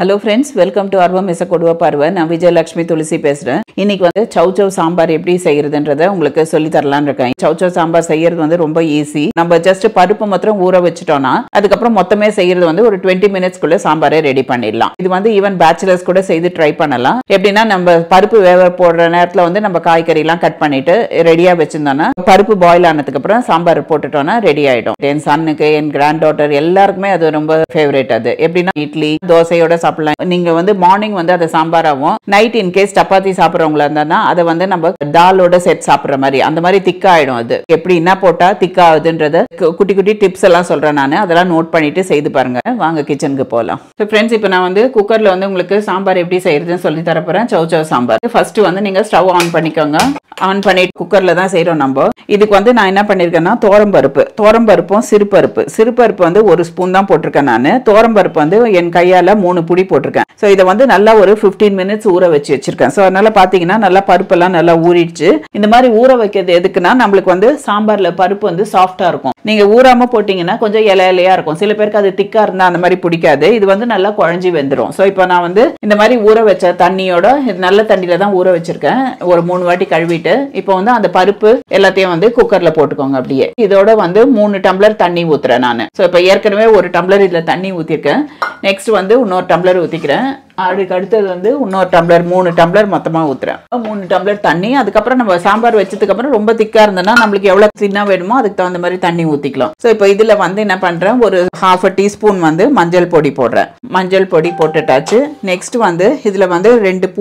Hello friends, welcome to Arva Mesa Kodua Parva. நான் விஜயலட்சுமி துளசி பேசுறேன். இன்னைக்கு வந்து சௌசௌ சாம்பார் எப்படி செய்யறதுன்றதை உங்களுக்கு சொல்லி தரலாம்னு இருக்கேன். சௌசௌ சாம்பார் செய்யறது வந்து ரொம்ப ஈஸி. நம்ம ஜஸ்ட் பருப்பு மாத்திரம் ஊற வச்சிட்டோம்னா அதுக்கு அப்புறம் மொத்தமே செய்யறது வந்து ஒரு 20 minutes குள்ள சாம்பாரை ரெடி பண்ணிடலாம். இது வந்து ஈவன் பேச்சுலர்ஸ் கூட செய்து ட்ரை பண்ணலாம். எப்படின்னா நம்ம பருப்பு வேக போடுற நேரத்துல வந்து நம்ம காய்கறி எல்லாம் கட் பண்ணிட்டு ரெடியா வச்சிருந்தோம்னா பருப்பு பாயில் ஆனதுக்கு அப்புறம் சாம்பார் போட்டுட்டோம்னா ரெடி ஆயிடும். என் சன்னுக்கு என் கிராண்ட் டாட்டர் எல்லாருக்குமே அது ரொம்ப ஃபேவரட். அது எப்படின்னா இட்லி தோசையோட நீங்க வந்து மார்னிங் வந்து அதை சாம்பாராவும் நைட் இன் கேஸ் சப்பாத்தி சாப்பிடுறவங்களா இருந்தா அதை வந்து நம்ம தாலோட செட் சாப்பிடுற மாதிரி அந்த மாதிரி திக்கா ஆயிடும். அது எப்படி என்ன போட்டா திக்கா ஆகுதுன்றத குட்டி குட்டி டிப்ஸ் எல்லாம் சொல்றேன். நான் அதெல்லாம் நோட் பண்ணிட்டு செய்து பாருங்க. வாங்க கிச்சனுக்கு போகலாம். ஃப்ரெண்ட்ஸ், இப்போ நான் வந்து குக்கர்ல வந்து உங்களுக்கு சாம்பார் எப்படி செய்யறதுன்னு சொல்லி தரப்போறேன். சௌசௌ சாம்பார். ஃபர்ஸ்ட் வந்து நீங்க ஸ்டவ் ஆன் பண்ணிக்கோங்க. ஆன் பண்ணிட்டு குக்கர்ல தான் செய்யறோம் நம்ம. இதுக்கு வந்து நான் என்ன பண்ணிருக்கேன்னா தோரம்பருப்பும் சிறுபருப்பு வந்து 1 ஸ்பூன் தான் போட்டிருக்கேன். நான் தோரம்பருப்பு வந்து என் கையால 3 புடி போட்டிருக்கேன். ஸோ இதை வந்து நல்லா ஒரு 15 minutes ஊற வச்சிருக்கேன். ஸோ அதனால பாத்தீங்கன்னா நல்லா பருப்பெல்லாம் நல்லா ஊறிடுச்சு. இந்த மாதிரி ஊற வைக்கிறது எதுக்குன்னா நம்மளுக்கு வந்து சாம்பார்ல பருப்பு வந்து சாஃப்டா இருக்கும். நீங்க ஊறாம போட்டீங்கன்னா கொஞ்சம் இலையா இருக்கும். சில பேருக்கு அது திக்கா இருந்தா அந்த மாதிரி பிடிக்காது. இது வந்து நல்லா குழஞ்சி வெந்துடும். ஸோ இப்போ நான் வந்து இந்த மாதிரி ஊற வச்ச தண்ணியோட நல்ல தண்ணியில தான் ஊற வச்சிருக்கேன். ஒரு 3 வாட்டி கழுவிட்டு இப்போ வந்து அந்த பருப்பு எல்லாத்தையும் வந்து குக்கர்ல போட்டுக்கோங்க. அப்படியே இதோட வந்து 3 டம்ளர் தண்ணி ஊத்துறேன் நான். ஸோ இப்போ ஏற்கனவே 1 டம்ளர் இதுல தண்ணி ஊத்திருக்கேன். நெக்ஸ்ட் வந்து இன்னொரு டம்ளர் ஊத்திக்கிறேன். அதுக்கு அடுத்தது வந்து இன்னொரு டம்ளர் 3 டம்ளர் மொத்தமா ஊத்துறேன். 3 டம்ளர் தண்ணி. அதுக்கப்புறம் நம்ம சாம்பார் வச்சதுக்கு அப்புறம் ரொம்ப திக்கா இருந்ததுன்னா நம்மளுக்கு எவ்வளவு தின்னா வேணுமோ அதுக்கு தகுந்த மாதிரி தண்ணி ஊத்திக்கலாம். ஸோ இப்போ இதுல வந்து என்ன பண்றேன், ஒரு 1/2 டீஸ்பூன் வந்து மஞ்சள் பொடி போடுறேன். மஞ்சள் பொடி போட்டுட்டாச்சு. நெக்ஸ்ட் வந்து இதுல வந்து 2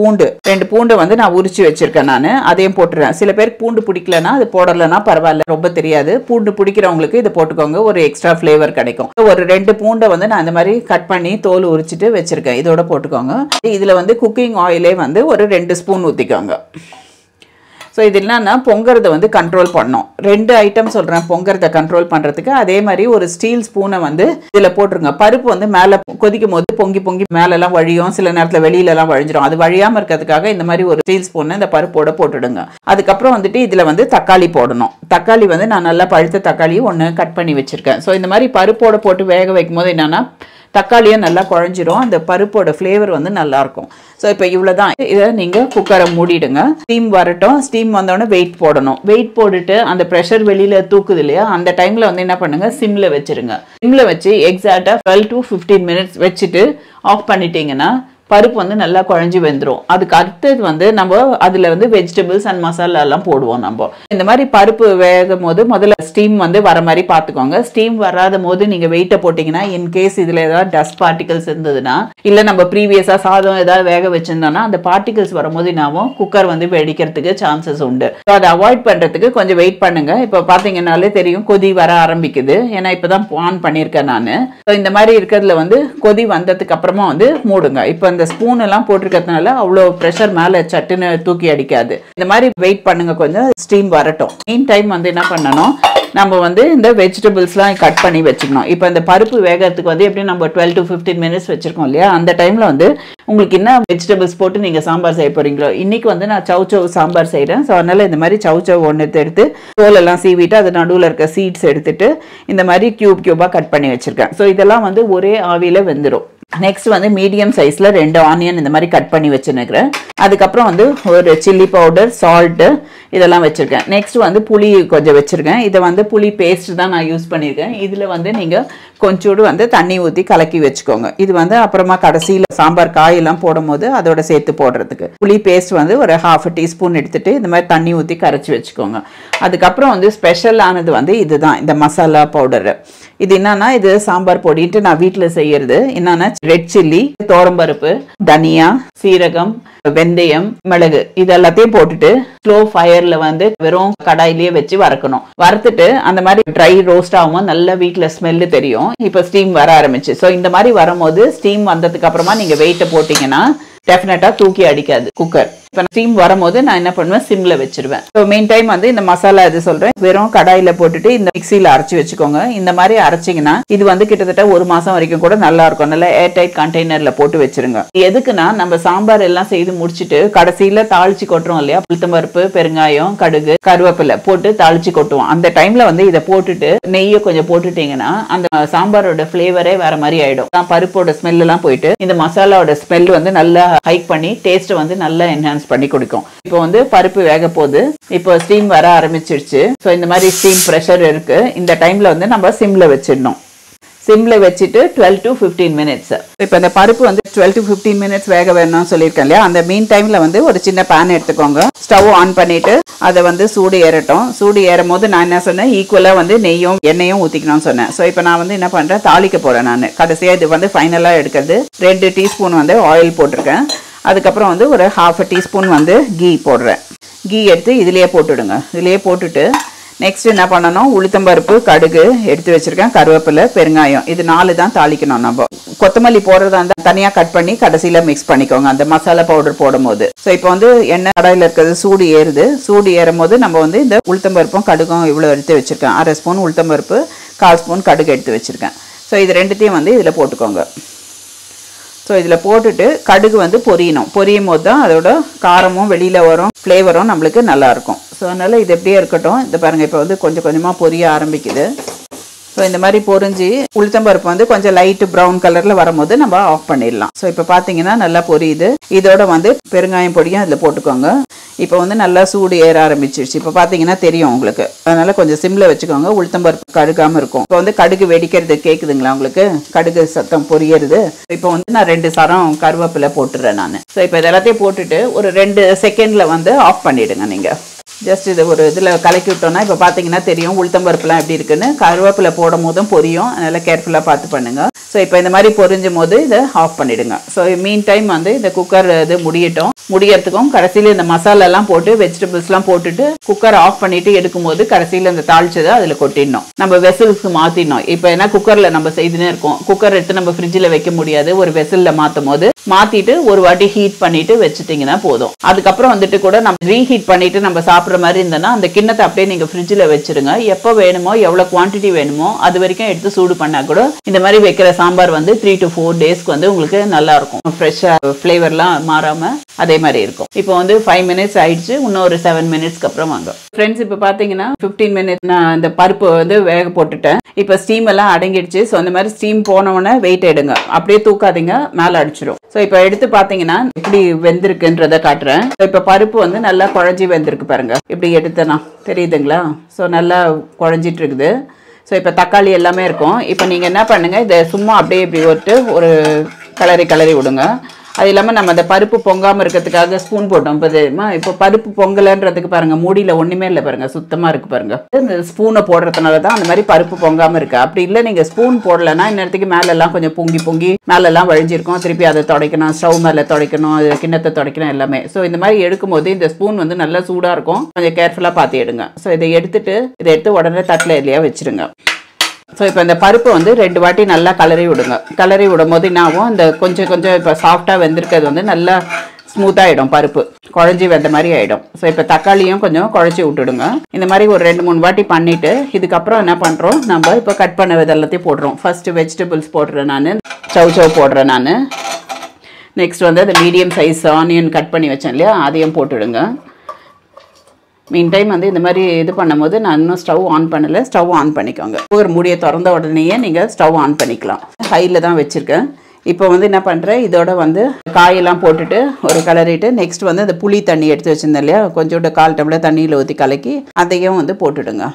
பூண்டு வந்து நான் உரிச்சு வச்சிருக்கேன். நான் அதையும் போட்டுறேன். சில பேருக்கு பூண்டு பிடிக்கலன்னா அது போடலன்னா பரவாயில்ல, ரொம்ப தெரியாது. பூண்டு பிடிக்கிறவங்களுக்கு இதை போட்டுக்கோங்க, ஒரு எக்ஸ்ட்ரா ஃபிளேவர் கிடைக்கும். ஒரு 2 பூண்டை வந்து நான் இந்த மாதிரி கட் பண்ணி தோல் உரிச்சிட்டு வச்சிருக்கேன். இதோட போட்டுக்கோங்க. இதுல வந்து குக்கிங் ஆயிலே வந்து ஒரு 2 ஸ்பூன் ஊத்திக்கோங்க. ஸோ இது என்னன்னா பொங்கறதை வந்து கண்ட்ரோல் பண்ணும். 2 ஐட்டம் சொல்றேன் பொங்கறதை கண்ட்ரோல் பண்றதுக்கு. அதே மாதிரி ஒரு ஸ்டீல் ஸ்பூனை வந்து இதுல போட்டுருங்க. பருப்பு வந்து மேல கொதிக்கும் போது பொங்கி மேலெல்லாம் வழியும், சில நேரத்துல வெளியில எல்லாம் வழிஞ்சிடும். அது வழியாம இருக்கிறதுக்காக இந்த மாதிரி ஒரு ஸ்டீல் ஸ்பூனை இந்த பருப்போட போட்டுடுங்க. அதுக்கப்புறம் வந்துட்டு இதுல வந்து தக்காளி போடணும். தக்காளி வந்து நான் நல்லா பழுத்த தக்காளி 1 கட் பண்ணி வச்சிருக்கேன். ஸோ இந்த மாதிரி பருப்போட போட்டு வேக வைக்கும் போது என்னன்னா தக்காளியும் நல்லா குழஞ்சிரும். அந்த பருப்போட ஃப்ளேவர் வந்து நல்லா இருக்கும். ஸோ இப்போ இவ்வளோதான். இதை நீங்கள் குக்கரை மூடிடுங்க. ஸ்டீம் வரட்டும். ஸ்டீம் வந்தோடனே வெயிட் போடணும். வெயிட் போட்டுட்டு அந்த ப்ரெஷர் வெளியில் தூக்குது இல்லையா, அந்த டைமில் வந்து என்ன பண்ணுங்க, சிம்மில் வச்சிருங்க. சிம்மில் வச்சு எக்ஸாக்டாக 12 to 15 minutes வச்சுட்டு ஆஃப் பண்ணிட்டீங்கன்னா பருப்பு வந்து நல்லா குழஞ்சி வெந்துடும். அதுக்கு அடுத்தது வந்து நம்ம அதுல வந்து வெஜிடபிள்ஸ் அண்ட் மசாலா எல்லாம் போடுவோம். நம்ம இந்த மாதிரி பருப்பு வேகும் போது முதல்ல ஸ்டீம் வந்து வர மாதிரி பாத்துக்கோங்க. ஸ்டீம் வராத போது நீங்க வெயிட்ட போட்டீங்கன்னா இன்கேஸ் இதுல ஏதாவது டஸ்ட் பார்ட்டிகல்ஸ் இருந்ததுன்னா, இல்ல நம்ம ப்ரீவியஸா சாதம் ஏதாவது வேக வச்சிருந்தோம்னா அந்த பார்ட்டிகல்ஸ் வரும்போது என்னாவும் குக்கர் வந்து வெடிக்கிறதுக்கு சான்சஸ் உண்டு. அதை அவாய்ட் பண்றதுக்கு கொஞ்சம் வெயிட் பண்ணுங்க. இப்ப பாத்தீங்கன்னாலே தெரியும் கொதி வர ஆரம்பிக்குது. ஏன்னா இப்பதான் ஆன் பண்ணிருக்கேன் நான். இந்த மாதிரி இருக்கிறதுல வந்து கொதி வந்ததுக்கு அப்புறமா வந்து மூடுங்க. இப்ப இந்த ஸ்பூன் எல்லாம் போட்டிருக்கிறதுனால அவ்வளவு பிரஷர் மேல சட்டுன்னு தூக்கி அடிக்காது. இந்த மாதிரி வெயிட் பண்ணுங்க, கொஞ்சம் ஸ்டீம் வரட்டும். மீன் டைம் வந்து என்ன பண்ணணும், நம்ம வந்து இந்த வெஜிடபிள்ஸ்லாம் கட் பண்ணி வச்சுக்கணும். இப்போ இந்த பருப்பு வேகிறதுக்கு வந்து எப்படி நம்ம 12 to 15 minutes வச்சிருக்கோம் இல்லையா, அந்த டைம்ல வந்து உங்களுக்கு என்ன வெஜிடபிள்ஸ் போட்டு நீங்க சாம்பார் செய்ய போறீங்களோ. இன்னைக்கு வந்து நான் சௌசௌ சாம்பார் செய்யறேன். ஸோ அதனால இந்த மாதிரி சௌசௌ ஒன்று எடுத்து தோலெல்லாம் சீவிட்டு அது நடுவில் இருக்க சீட்ஸ் எடுத்துட்டு இந்த மாதிரி கியூபா கட் பண்ணி வச்சிருக்கேன். ஸோ இதெல்லாம் வந்து ஒரே ஆவியில வெந்துடும். நெக்ஸ்ட் வந்து மீடியம் சைஸ்ல 2 ஆனியன் இந்த மாதிரி கட் பண்ணி வச்சுருக்கிறேன். அதுக்கப்புறம் வந்து ஒரு சில்லி பவுடர், சால்ட் இதெல்லாம் வச்சிருக்கேன். நெக்ஸ்ட் வந்து புளி கொஞ்சம் வச்சிருக்கேன். இதை வந்து புளி பேஸ்ட் தான் நான் யூஸ் பண்ணியிருக்கேன். இதுல வந்து நீங்க கொஞ்சோடு வந்து தண்ணி ஊற்றி கலக்கி வச்சுக்கோங்க. இது வந்து அப்புறமா கடைசியில் சாம்பார் காயெல்லாம் போடும் போது அதோட சேர்த்து போடுறதுக்கு. புளி பேஸ்ட் வந்து ஒரு 1/2 டீஸ்பூன் எடுத்துட்டு இந்த மாதிரி தண்ணி ஊற்றி கரைச்சி வச்சுக்கோங்க. அதுக்கப்புறம் வந்து ஸ்பெஷல் ஆனது வந்து இதுதான், இந்த மசாலா பவுடர். இது என்னன்னா, இது சாம்பார் பொடிட்டு நான் வீட்டில் செய்யறது. என்னன்னா ரெட் சில்லி, தோரம்பருப்பு, தனியா, சீரகம், வெந்தயம், மிளகு இது எல்லாத்தையும் போட்டுட்டு ஸ்லோ ஃபயர்ல வந்து வெறும் கடாயிலேயே வச்சு வறுக்கணும். வறுத்துட்டு அந்த மாதிரி ட்ரை ரோஸ்ட் ஆகும், நல்ல வீட்டுல ஸ்மெல்லு தெரியும். இப்ப ஸ்டீம் வர ஆரம்பிச்சு. ஸோ இந்த மாதிரி வரும்போது ஸ்டீம் வந்ததுக்கு அப்புறமா நீங்க வெயிட்ட போட்டீங்கன்னா டெஃபினட்டா தூக்கி அடிக்காது குக்கர். இப்போ ஸ்டீம் வரும்போது நான் என்ன பண்ணுவேன், சிம்ல வச்சிருவேன். ஸோ மெயின் டைம் வந்து இந்த மசாலா இது சொல்றேன், வெறும் கடாயில போட்டுட்டு இந்த மிக்சியில அரைச்சி வச்சுக்கோங்க. இந்த மாதிரி அரைச்சிங்கன்னா இது வந்து கிட்டத்தட்ட 1 மாசம் வரைக்கும் கூட நல்லா இருக்கும். நல்லா ஏர் டைட் கண்டெய்னர்ல போட்டு வச்சிருங்க. எதுக்குன்னா நம்ம சாம்பார் எல்லாம் செய்து முடிச்சுட்டு கடைசியில தாளிச்சு கொட்டுறோம் இல்லையா, உளுத்தம்பருப்பு, பெருங்காயம், கடுகு, கருவேப்பிலை போட்டு தாளிச்சு கொட்டுவோம். அந்த டைம்ல வந்து இதை போட்டுட்டு நெய்யை கொஞ்சம் போட்டுட்டீங்கன்னா அந்த சாம்பாரோட ஃபிளேவரே வேற மாதிரி ஆயிடும். பருப்போட ஸ்மெல் எல்லாம் போயிட்டு இந்த மசாலாவோட ஸ்மெல் வந்து நல்லா ஹைக் பண்ணி டேஸ்ட் வந்து நல்லா என்ஹான்ஸ் பண்ணி கொடுக்கும். இப்போ வந்து பருப்பு வேக போகுது, இப்போ ஸ்டீம் வர ஆரம்பிச்சிருச்சு. ஸோ இந்த மாதிரி ஸ்டீம் ப்ரெஷர் இருக்கு. இந்த டைம்ல வந்து நம்ம சிம்ல வச்சிடணும். சிம்ல வச்சுட்டு 12 to 15 மினிட்ஸ். இப்போ இந்த பருப்பு வந்து 12 to 15 மினிட்ஸ் வேக வேணும்னு சொல்லியிருக்கேன் இல்லையா, அந்த மீன் டைம்ல வந்து ஒரு சின்ன பேன் எடுத்துக்கோங்க. ஸ்டவ் ஆன் பண்ணிட்டு அதை வந்து சூடு ஏறட்டும். சூடு ஏறும் போது நான் என்ன சொன்னேன், ஈக்குவலா வந்து நெய்யும் எண்ணெயும் ஊற்றிக்கணும்னு சொன்னேன். ஸோ இப்போ நான் வந்து என்ன பண்றேன், தாளிக்க போறேன். நான் கடைசியா இது வந்து ஃபைனலா எடுக்கிறது 2 டீஸ்பூன் வந்து ஆயில் போட்டிருக்கேன். அதுக்கப்புறம் வந்து ஒரு 1/2 டீஸ்பூன் வந்து கீ போடுறேன். கீ எடுத்து இதுலயே போட்டுடுங்க. இதுலயே போட்டுட்டு நெக்ஸ்ட் என்ன பண்ணணும், உளுத்தம்பருப்பு, கடுகு எடுத்து வச்சிருக்கேன், கருவேப்பிலை, பெருங்காயம், இது 4 தான் தாளிக்கணும். நம்ம கொத்தமல்லி போடுறதா இருந்தால் தனியாக கட் பண்ணி கடைசியில் மிக்ஸ் பண்ணிக்கோங்க அந்த மசாலா பவுடர் போடும் போது. ஸோ இப்போ வந்து எண்ணெய் கடாயில் இருக்கிறது சூடு ஏறுது. சூடு ஏறும் போது நம்ம வந்து இந்த உளுத்தம்பருப்பும் கடுகும் இவ்வளோ எடுத்து வச்சிருக்கேன். 1/2 ஸ்பூன் உளுத்தம்பருப்பு, 1/4 ஸ்பூன் கடுகு எடுத்து வச்சிருக்கேன். ஸோ இது ரெண்டுத்தையும் வந்து இதில் போட்டுக்கோங்க. ஸோ இதில் போட்டுட்டு கடுகு வந்து பொரியணும். பொரியும் போது தான் அதோட காரமும் வெளியில் வரும், ஃப்ளேவரும் நம்மளுக்கு நல்லாயிருக்கும். ஸோ அதனால் இது எப்படியே இருக்கட்டும். இந்த பாருங்கள், இப்போ வந்து கொஞ்சம் கொஞ்சமாக பொரிய ஆரம்பிக்குது. ஸோ இந்த மாதிரி பொரிஞ்சு உளுத்தம்பருப்பு வந்து கொஞ்சம் லைட்டு ப்ரௌன் கலரில் வரும்போது நம்ம ஆஃப் பண்ணிடலாம். ஸோ இப்போ பார்த்தீங்கன்னா நல்லா பொரியுது. இதோட வந்து பெருங்காயம் பொடியும் அதில் போட்டுக்கோங்க. இப்போ வந்து நல்லா சூடு ஏற ஆரம்பிச்சிருச்சு. இப்போ பார்த்தீங்கன்னா தெரியும் உங்களுக்கு. அதனால கொஞ்சம் சிம்ல வச்சுக்கோங்க, உளுத்தம்பருப்பு கடுகாமல் இருக்கும். இப்போ வந்து கடுகு வெடிக்கிறது கேட்குதுங்களா உங்களுக்கு, கடுகு சத்தம் பொரியறது. இப்போ வந்து நான் 2 சரம் கருவேப்பிலை போட்டுறேன் நான். ஸோ இப்போ இது எல்லாத்தையும் போட்டுட்டு ஒரு 2 செகண்ட்ல வந்து ஆஃப் பண்ணிடுங்க. நீங்கள் ஜஸ்ட் இது ஒரு இதில் கலக்கி விட்டோம்னா இப்போ பார்த்தீங்கன்னா தெரியும் உளுத்தம்பருப்புலாம் எப்படி இருக்குன்னு. கருவேப்பிலை போடும் போதும் பொரியும், அதனால் கேர்ஃபுல்லாக பார்த்து பண்ணுங்கள். ஸோ இப்போ இந்த மாதிரி பொரிஞ்சும் போது இதை ஆஃப் பண்ணிவிடுங்க. ஸோ மீன் டைம் வந்து இந்த குக்கர் இது முடியறதுக்கும் கடைசியில் இந்த மசாலாலாம் போட்டு வெஜிடபிள்ஸ்லாம் போட்டுட்டு குக்கர் ஆஃப் பண்ணிட்டு எடுக்கும்போது கடைசியில் இந்த தாளிச்சதை அதில் கொட்டிடணும். நம்ம வெசல்ஸ்க்கு மாற்றிடணும். இப்போ ஏன்னா குக்கரில் நம்ம செய்துனே இருக்கோம், குக்கர் எடுத்து நம்ம ஃப்ரிட்ஜில் வைக்க முடியாது. ஒரு வெசலில் மாற்றும் போது மாற்றிட்டு ஒரு வாட்டி ஹீட் பண்ணிட்டு வச்சுட்டிங்கன்னா போதும். அதுக்கப்புறம் வந்துட்டு கூட நம்ம ரீஹீட் பண்ணிட்டு நம்ம சாப்பிட்ற மாதிரி இருந்ததுன்னா அந்த கிண்ணத்தை அப்படியே நீங்கள் ஃப்ரிட்ஜில் வச்சுருங்க. எப்போ வேணுமோ எவ்வளோ குவான்டிட்டி வேணுமோ அது வரைக்கும் எடுத்து சூடு பண்ணால் கூட இந்த மாதிரி வைக்கிற சாம்பார் வந்து 3 to 4 டேஸ்க்கு வந்து உங்களுக்கு நல்லா இருக்கும். ஃப்ரெஷ்ஷாக ஃப்ளேவர்லாம் மாறாமல் அதே மாதிரி இருக்கும். இப்போ வந்து 5 மினிட்ஸ் ஆயிடுச்சு. இன்னும் ஒரு 7 மினிட்ஸ்க்கு அப்புறம் வாங்க ஃப்ரெண்ட்ஸ். இப்போ பார்த்தீங்கன்னா 15 மினிட்ஸ் நான் இந்த பருப்பு வந்து வேக போட்டுட்டேன். இப்போ ஸ்டீம் எல்லாம் அடங்கிடுச்சு. ஸோ அந்த மாதிரி ஸ்டீம் போனவுடனே வெயிட் எடுங்க, அப்படியே தூக்காதீங்க, மேலே அடிச்சிடும். ஸோ இப்போ எடுத்து பார்த்தீங்கன்னா எப்படி வெந்திருக்குன்றதை காட்டுறேன். இப்போ பருப்பு வந்து நல்லா குழஞ்சி வெந்திருக்கு பாருங்க. இப்படி எடுத்தனா தெரியுதுங்களா? ஸோ நல்லா குழஞ்சிட்டு இருக்குது. ஸோ இப்போ தக்காளி எல்லாமே இருக்கும். இப்போ நீங்கள் என்ன பண்ணுங்கள், இதை சும்மா அப்படியே இப்படி ஒரு கிளறி விடுங்க. அது இல்லாமல் நம்ம அந்த பருப்பு பொங்காமல் இருக்கிறதுக்காக ஸ்பூன் போட்டோம். இப்போ பருப்பு பொங்கலைன்றதுக்கு பாருங்கள், மூடியில் ஒன்றுமே இல்லை பாருங்கள், சுத்தமாக இருக்குது பாருங்கள். இந்த ஸ்பூனை போடுறதுனால தான் அந்த மாதிரி பருப்பு பொங்காமல் இருக்குது. அப்படி இல்லை நீங்கள் ஸ்பூன் போடலைன்னா இந்நேரத்துக்கு மேலெல்லாம் கொஞ்சம் பொங்கி மேலெல்லாம் வழிஞ்சிருக்கும். திருப்பி அதை துடைக்கணும், ஸ்டவ் மேலே துடைக்கணும், அது கிண்ணத்தை துடைக்கணும் எல்லாமே. ஸோ இந்த மாதிரி எடுக்கும்போது இந்த ஸ்பூன் வந்து நல்லா சூடாக இருக்கும். கொஞ்சம் கேர்ஃபுல்லாக பார்த்து எடுங்க. ஸோ இதை எடுத்து உடனே தட்டில் இல்லையா வச்சுருங்க. ஸோ இப்போ இந்த பருப்பு வந்து 2 வாட்டி நல்லா கலரி விடுங்க. கலரி விடும் போது என்ன ஆகும், இந்த கொஞ்சம் இப்போ சாஃப்டாக வெந்திருக்கிறது வந்து நல்லா ஸ்மூத்தாகிடும், பருப்பு குழஞ்சி வெந்த மாதிரி ஆகிடும். ஸோ இப்போ தக்காளியும் கொஞ்சம் குழச்சி விட்டுடுங்க. இந்த மாதிரி ஒரு 2-3 வாட்டி பண்ணிவிட்டு இதுக்கப்புறம் என்ன பண்ணுறோம், நம்ம இப்போ கட் பண்ண எல்லாத்தையும் போடுறோம். ஃபர்ஸ்ட் வெஜிடபிள்ஸ் போடுறேன் நான், சவ் போடுறேன் நான். நெக்ஸ்ட் வந்து அந்த மீடியம் சைஸ் ஆனியன் கட் பண்ணி வச்சேன் இல்லையா, அதையும் போட்டுடுங்க. மீன் டைம் வந்து இந்த மாதிரி இது பண்ணும்போது நான் இன்னும் ஸ்டவ் ஆன் பண்ணலை, ஸ்டவ் ஆன் பண்ணிக்கோங்க. ஒரு மூடியை திறந்த உடனேயே நீங்கள் ஸ்டவ் ஆன் பண்ணிக்கலாம். ஹையில் தான் வச்சுருக்கேன். இப்போ வந்து என்ன பண்ணுறேன், இதோட வந்து காயெல்லாம் போட்டுட்டு ஒரு கலரிட்டு நெக்ஸ்ட் வந்து அந்த புளி தண்ணி எடுத்து வச்சுருந்தேன் இல்லையா, கொஞ்சோண்டு 1/4 டம்ளர் தண்ணியில் ஊற்றி கலக்கி அதையும் வந்து போட்டுடுங்க.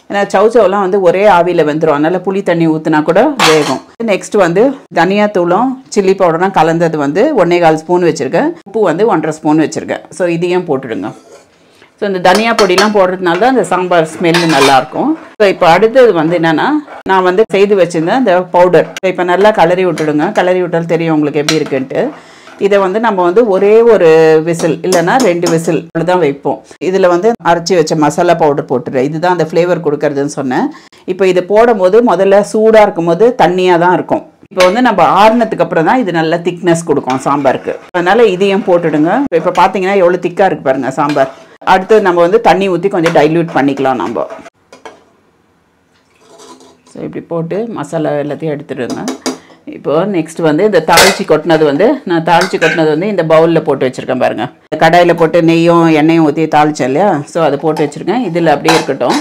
ஏன்னா சவுச்சவெல்லாம் வந்து ஒரே ஆவியில் வெந்துடும், அதனால் புளி தண்ணி ஊற்றினா கூட வேகும். நெக்ஸ்ட் வந்து தனியாத்தூளும் சில்லி பவுடரும் கலந்தது வந்து 1.25 ஸ்பூன் வச்சுருக்கேன். உப்பு வந்து 1.5 ஸ்பூன் வச்சுருக்கேன். ஸோ இதையும் போட்டுடுங்க. ஸோ இந்த தனியா பொடிலாம் போடுறதுனால தான் இந்த சாம்பார் ஸ்மெல்லு நல்லாயிருக்கும். ஸோ இப்போ அடுத்தது வந்து என்னென்னா, நான் வந்து செய்து வச்சுருந்தேன் இந்த பவுடர். ஸோ இப்போ நல்லா கலரி விட்டுடுங்க. கலரி விட்டால் தெரியும் உங்களுக்கு எப்படி இருக்குன்ட்டு. இதை வந்து நம்ம வந்து ஒரே ஒரு விசில் இல்லைன்னா 2 விசில் தான் வைப்போம். இதில் வந்து அரைச்சி வச்ச மசாலா பவுடர் போட்டுடுறேன். இதுதான் அந்த ஃப்ளேவர் கொடுக்கறதுன்னு சொன்னேன். இப்போ இது போடும் போது முதல்ல சூடாக இருக்கும் போது தண்ணியாக தான் இருக்கும். இப்போ வந்து நம்ம ஆறுனதுக்கு அப்புறம் தான் இது நல்ல திக்னஸ் கொடுக்கும் சாம்பாருக்கு. அதனால இதையும் போட்டுடுங்க. இப்போ பார்த்தீங்கன்னா எவ்வளோ திக்காக இருக்கு பாருங்க சாம்பார். அடுத்து நம்ம வந்து தண்ணி ஊற்றி கொஞ்சம் டைல்யூட் பண்ணிக்கலாம் நம்ம. ஸோ இப்படி போட்டு மசாலா எல்லாத்தையும் எடுத்துடுங்க. இப்போது நெக்ஸ்ட் வந்து இந்த தாளிச்சி கொட்டினது வந்து நான் தாளிச்சி கொட்டினது வந்து இந்த பவுலில் போட்டு வச்சுருக்கேன் பாருங்கள். கடாயில் போட்டு நெய்யும் எண்ணெயும் ஊற்றி தாளித்தேன் இல்லையா, ஸோ அதை போட்டு வச்சுருக்கேன். இதில் அப்படியே இருக்கட்டும்.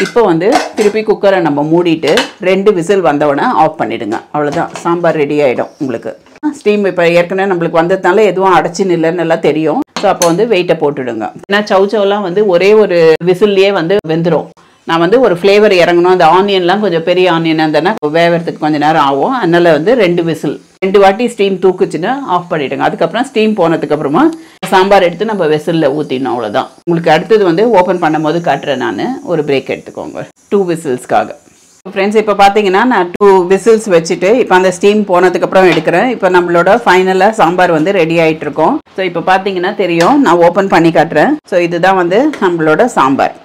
இப்போ வந்து திருப்பி குக்கரை நம்ம மூடிட்டு 2 விசில் வந்தவுடனே ஆஃப் பண்ணிவிடுங்க. அவ்வளோதான், சாம்பார் ரெடி ஆகிடும் உங்களுக்கு. ஸ்டீம் இப்போ ஏற்கனவே நம்மளுக்கு வந்ததுனால எதுவும் அடைச்சி நில்லைன்னு எல்லாம் தெரியும். ஸோ அப்போ வந்து வெயிட்டை போட்டுடுங்க. ஏன்னா சவுச்சவுலாம் வந்து ஒரே ஒரு விசில்லையே வந்து வெந்துடும். நான் வந்து ஒரு ஃப்ளேவர் இறங்கணும், அந்த ஆனியன்லாம் கொஞ்சம் பெரிய ஆனியன் இருந்தேன்னா வேகிறதுக்கு கொஞ்சம் நேரம் ஆகும். அதனால் வந்து 2 விசில் 2 வாட்டி ஸ்டீம் தூக்குச்சுன்னா ஆஃப் பண்ணிவிடுங்க. அதுக்கப்புறம் ஸ்டீம் போனதுக்கப்புறமா சாம்பார் எடுத்து நம்ம விசிலில் ஊற்றிடணும். அவ்வளோதான். உங்களுக்கு அடுத்தது வந்து ஓப்பன் பண்ணும் போது காட்டுறேன் நான். ஒரு பிரேக் எடுத்துக்கோங்க 2 விசில்ஸ்க்காக. ஃப்ரெண்ட்ஸ் இப்போ பார்த்தீங்கன்னா நான் 2 விசில்ஸ் வச்சுட்டு இப்போ அந்த ஸ்டீம் போனதுக்கப்புறம் எடுக்கிறேன். இப்போ நம்மளோட ஃபைனலாக சாம்பார் வந்து ரெடி ஆகிட்டு இருக்கோம். ஸோ இப்போ பார்த்தீங்கன்னா தெரியும், நான் ஓப்பன் பண்ணி காட்டுறேன். ஸோ இதுதான் வந்து நம்மளோட சாம்பார்.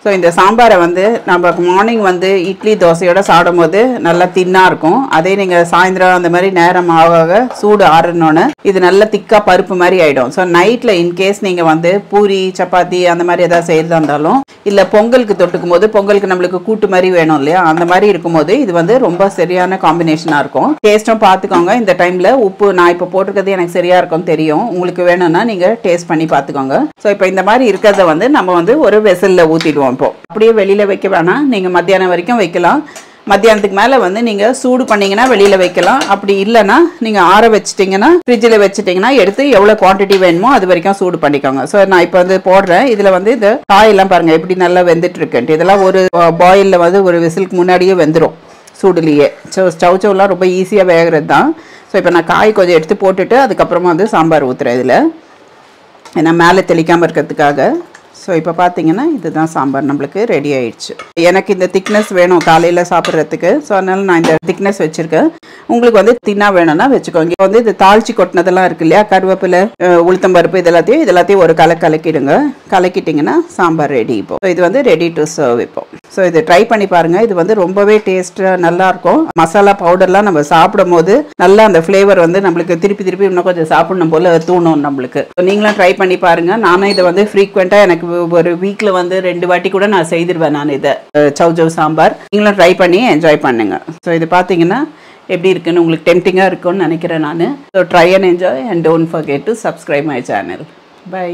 ஸோ இந்த சாம்பாரை வந்து நம்ம மார்னிங் வந்து இட்லி தோசையோடு சாப்பிடும் போது நல்லா தின்னாக இருக்கும். அதே நீங்கள் சாயந்தரம் அந்த மாதிரி நேரம் ஆக சூடு ஆறணுன்னு இது நல்லா திக்காக பருப்பு மாதிரி ஆகிடும். ஸோ நைட்டில் இன்கேஸ் நீங்கள் வந்து பூரி சப்பாத்தி அந்த மாதிரி எதாவது செய்கிறதா இருந்தாலும், இல்லை பொங்கலுக்கு தொட்டுக்கும் போது பொங்கலுக்கு நம்மளுக்கு கூட்டு மாதிரி வேணும் இல்லையா, அந்த மாதிரி இருக்கும்போது இது வந்து ரொம்ப சரியான காம்பினேஷனாக இருக்கும். டேஸ்ட்டும் பார்த்துக்கோங்க. இந்த டைமில் உப்பு நான் இப்போ போட்டிருக்கிறது எனக்கு சரியாக இருக்கும்னு தெரியும். உங்களுக்கு வேணும்னா நீங்கள் டேஸ்ட் பண்ணி பார்த்துக்கோங்க. ஸோ இப்போ இந்த மாதிரி இருக்கிறத வந்து நம்ம வந்து ஒரு வெசலில் ஊற்றிடுவோம். இப்போ அப்படியே வெளியில் வைக்க வேணாம், நீங்கள் மத்தியானம் வரைக்கும் வைக்கலாம். மத்தியானத்துக்கு மேலே வந்து நீங்கள் சூடு பண்ணிங்கன்னா வெளியில் வைக்கலாம். அப்படி இல்லைன்னா நீங்கள் ஆற வச்சிட்டிங்கன்னா ஃப்ரிட்ஜில் வச்சுட்டிங்கன்னா எடுத்து எவ்வளோ குவான்டிட்டி வேணுமோ அது வரைக்கும் சூடு பண்ணிக்கோங்க. ஸோ நான் இப்போ வந்து போடுறேன். இதில் வந்து இந்த காயெல்லாம் பாருங்கள் எப்படி நல்லா வெந்துட்டு இருக்குன்ட்டு. இதெல்லாம் ஒரு பாயிலில் வந்து ஒரு விசிலுக்கு முன்னாடியே வெந்துடும் சூடுலேயே. ஸோ சவுச்சவுலாம் ரொம்ப ஈஸியாக வேகிறது தான். ஸோ இப்போ நான் காய் கொஞ்சம் எடுத்து போட்டுட்டு அதுக்கப்புறமா வந்து சாம்பார் ஊற்றுறேன் இதில், ஏன்னா மேலே தெளிக்காமல் இருக்கிறதுக்காக. ஸோ இப்போ பார்த்தீங்கன்னா இதுதான் சாம்பார் நம்மளுக்கு ரெடி ஆயிடுச்சு. எனக்கு இந்த திக்னஸ் வேணும் காலையில் சாப்பிட்றதுக்கு. ஸோ அதனால் நான் இந்த திக்னஸ் வச்சுருக்கேன். உங்களுக்கு வந்து தின்னா வேணும்னா வச்சுக்கோங்க. இப்போ வந்து இது தாளிச்சி கொட்டினதெல்லாம் இருக்கு இல்லையா, கருவேப்பிலை உளுத்தம்பருப்பு இதெல்லாத்தையும் ஒரு கலக்கிடுங்க. கலக்கிட்டிங்கன்னா சாம்பார் ரெடி. இப்போ இது வந்து ரெடி டு சர்வ் இப்போ. ஸோ இது ட்ரை பண்ணி பாருங்கள். இது வந்து ரொம்பவே டேஸ்ட்டாக நல்லாயிருக்கும். மசாலா பவுடர்லாம் நம்ம சாப்பிடும் போது நல்லா அந்த ஃப்ளேவர் வந்து நம்மளுக்கு திருப்பி இன்னும் கொஞ்சம் சாப்பிடணும் போல் தூணும் நம்மளுக்கு. நீங்களும் ட்ரை பண்ணி பாருங்கள். நானும் இதை வந்து ஃப்ரீக்வெண்ட்டாக எனக்கு ஒரு வீக்கில் வந்து 2 வாட்டி கூட நான் செய்திருவேன் நான் இதை சவுச்சவ் சாம்பார். நீங்களும் ட்ரை பண்ணி என்ஜாய் பண்ணுங்கள். ஸோ இது பார்த்தீங்கன்னா எப்படி இருக்குன்னு உங்களுக்கு டெம்டிங்காக இருக்குன்னு நினைக்கிறேன் நான். So try and enjoy and don't forget to subscribe my channel. By.